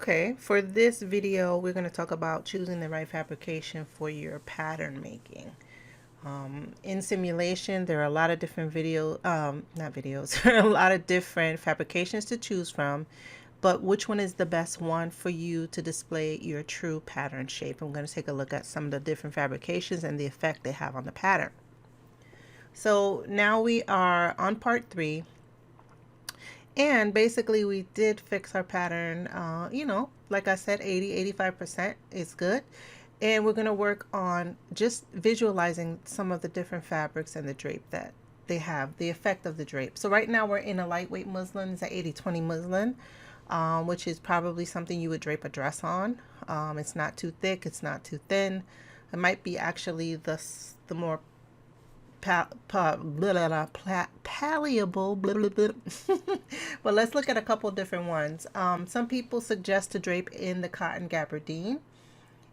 Okay, for this video, we're going to talk about choosing the right fabrication for your pattern making. In simulation, there are a lot of different not videos, there are a lot of different fabrications to choose from, but which one is the best one for you to display your true pattern shape? I'm going to take a look at some of the different fabrications and the effect they have on the pattern. So now we are on part 3. And basically we did fix our pattern, like I said, 85% is good. And we're going to work on just visualizing some of the different fabrics and the drape that they have, the effect of the drape. So right now we're in a lightweight muslin. It's an 80-20 muslin, which is probably something you would drape a dress on. It's not too thick. It's not too thin. It might be actually the more palleable. But let's look at a couple different ones. Some people suggest to drape in the cotton gabardine,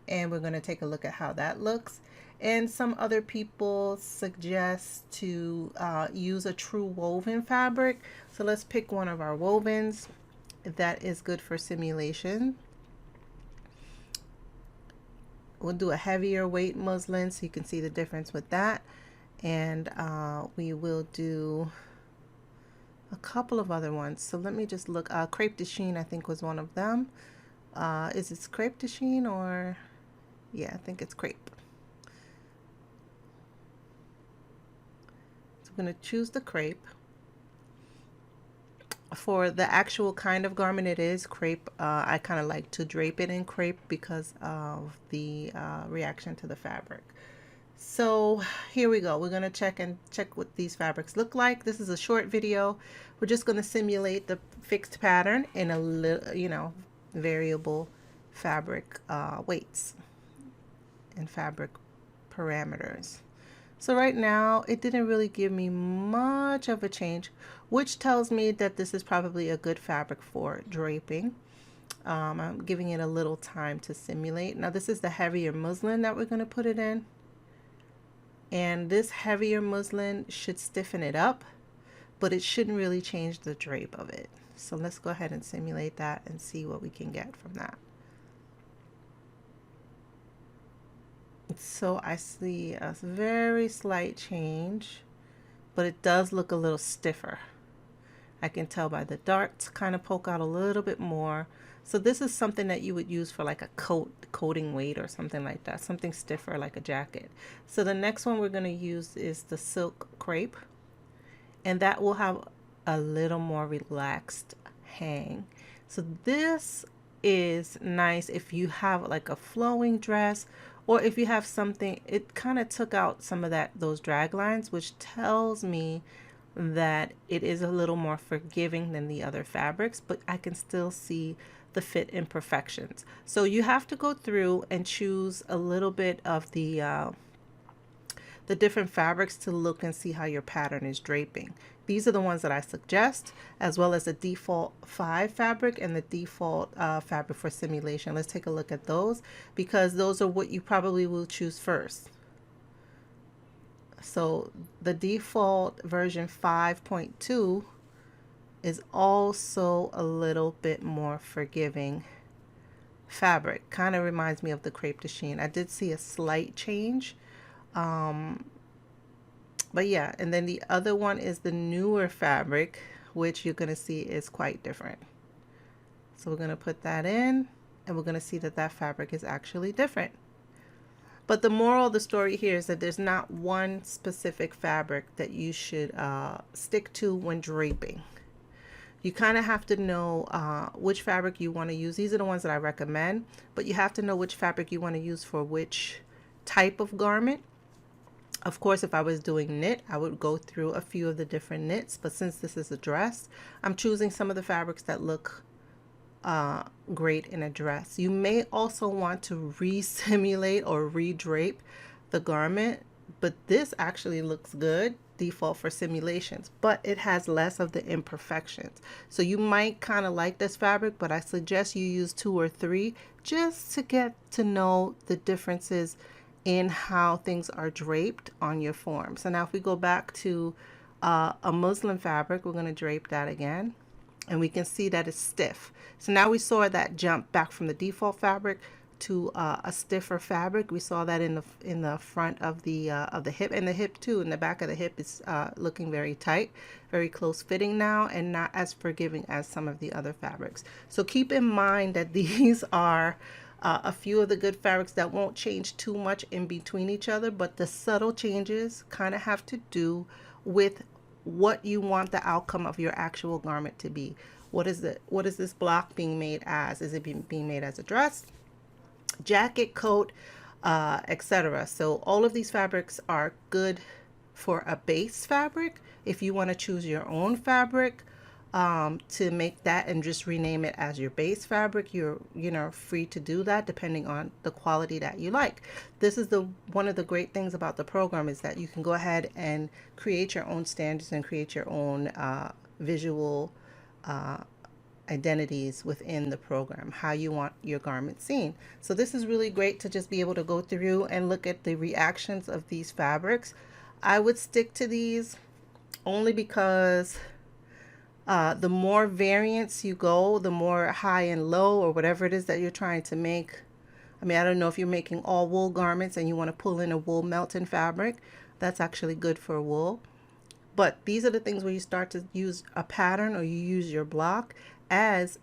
and we're going to take a look at how that looks. And some other people suggest to use a true woven fabric. So let's pick one of our wovens that is good for simulation. We'll do a heavier weight muslin so you can see the difference with that. And we will do a couple of other ones. So let me just look. Crepe de Chine, I think, was one of them. Is it crepe de Chine or? Yeah, I think it's crepe. So I'm going to choose the crepe. For the actual kind of garment it is, crepe, I kind of like to drape it in crepe because of the reaction to the fabric. So here we go. We're going to check what these fabrics look like. This is a short video. We're just going to simulate the fixed pattern in a little, variable fabric weights and fabric parameters. So right now it didn't really give me much of a change, which tells me that this is probably a good fabric for draping. I'm giving it a little time to simulate. Now this is the heavier muslin that we're going to put it in. And this heavier muslin should stiffen it up, but it shouldn't really change the drape of it. So let's go ahead and simulate that and see what we can get from that. So I see a very slight change, but it does look a little stiffer. I can tell by the darts kind of poke out a little bit more. So this is something that you would use for like a coating weight or something like that, something stiffer like a jacket. So the next one we're going to use is the silk crepe, and that will have a little more relaxed hang. So this is nice if you have like a flowing dress, or if you have something, it kind of took out some of those drag lines, which tells me that it is a little more forgiving than the other fabrics, but I can still see the fit imperfections. So you have to go through and choose a little bit of the different fabrics to look and see how your pattern is draping. These are the ones that I suggest, as well as the default 5 fabric and the default fabric for simulation. Let's take a look at those, because those are what you probably will choose first. So the default version 5.2 is also a little bit more forgiving fabric. Kind of reminds me of the crepe de Chine. I did see a slight change. But yeah, and then the other one is the newer fabric, which you're going to see is quite different. So we're going to put that in, and we're going to see that that fabric is actually different. But the moral of the story here is that there's not one specific fabric that you should stick to when draping. You kind of have to know which fabric you want to use. These are the ones that I recommend, but you have to know which fabric you want to use for which type of garment. Of course, if I was doing knit, I would go through a few of the different knits, but since this is a dress, I'm choosing some of the fabrics that look great in a dress. You may also want to re-simulate or re-drape the garment, but this actually looks good default for simulations, but it has less of the imperfections. So you might kind of like this fabric, but I suggest you use 2 or 3 just to get to know the differences in how things are draped on your form. So now if we go back to a muslin fabric, we're going to drape that again. and we can see that it's stiff. So now we saw that jump back from the default fabric to a stiffer fabric. We saw that in the front of the hip, and the hip too. In the back of the hip is looking very tight, very close fitting now, and not as forgiving as some of the other fabrics. So keep in mind that these are a few of the good fabrics that won't change too much in between each other, but the subtle changes kind of have to do with what you want the outcome of your actual garment to be. What is this block being made as? Is it being made as a dress, jacket, coat, etc.? So all of these fabrics are good for a base fabric. If you want to choose your own fabric to make that and just rename it as your base fabric, you're free to do that depending on the quality that you like. This is one of the great things about the program, is that you can go ahead and create your own standards and create your own visual identities within the program, how you want your garment seen. So this is really great to just be able to go through and look at the reactions of these fabrics. I would stick to these only because the more variants you go, the more high and low or whatever it is that you're trying to make. I mean, I don't know if you're making all wool garments and you want to pull in a wool melting fabric. That's actually good for wool. But these are the things where you start to use a pattern, or you use your block as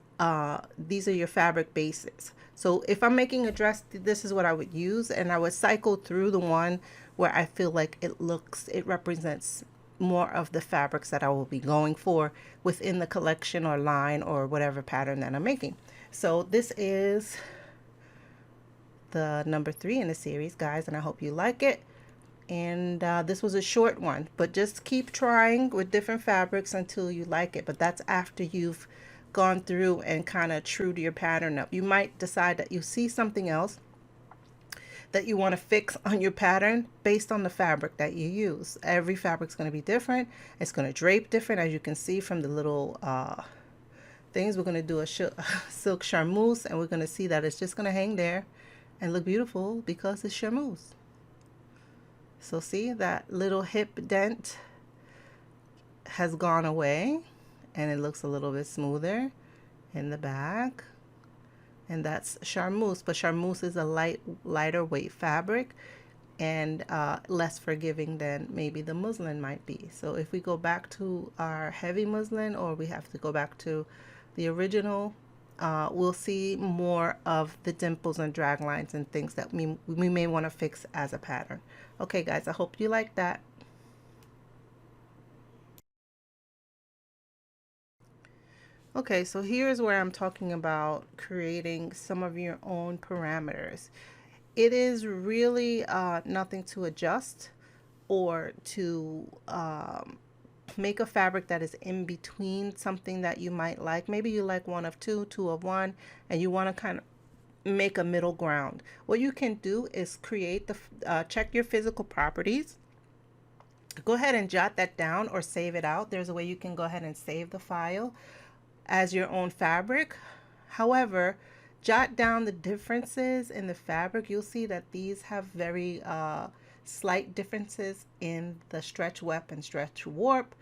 these are your fabric bases. So if I'm making a dress, this is what I would use, and I would cycle through the one where I feel like it represents more of the fabrics that I will be going for within the collection or line or whatever pattern that I'm making. So this is the number 3 in the series, guys, and I hope you like it. And this was a short one, but just keep trying with different fabrics until you like it. But that's after you've gone through and kind of trued your pattern up. You might decide that you see something else that you want to fix on your pattern based on the fabric that you use. Every fabric's going to be different. It's going to drape different, as you can see from the little things. We're going to do a silk charmeuse, and we're going to see that it's just going to hang there and look beautiful because it's charmeuse. So see, that little hip dent has gone away, and it looks a little bit smoother in the back. And that's charmeuse, but charmeuse is a lighter weight fabric and less forgiving than maybe the muslin might be. So if we go back to our heavy muslin, or we have to go back to the original, we'll see more of the dimples and drag lines and things that we may want to fix as a pattern. Okay, guys, I hope you like that. Okay, so here's where I'm talking about creating some of your own parameters. It is really nothing to adjust or to make a fabric that is in between something that you might like. Maybe you like one of two, two of one, and you want to kind of make a middle ground. What you can do is create check your physical properties. Go ahead and jot that down or save it out. There's a way you can go ahead and save the file as your own fabric. However, jot down the differences in the fabric. You'll see that these have very slight differences in the stretch wep and stretch warp,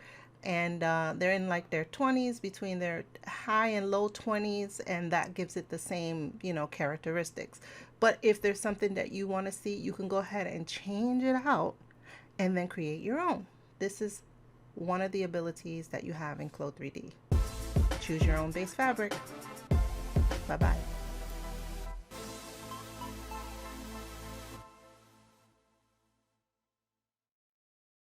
and they're in like their 20s, between their high and low 20s, and that gives it the same, characteristics. But if there's something that you want to see, you can go ahead and change it out and then create your own. This is one of the abilities that you have in CLO3D. Choose your own base fabric. Bye-bye.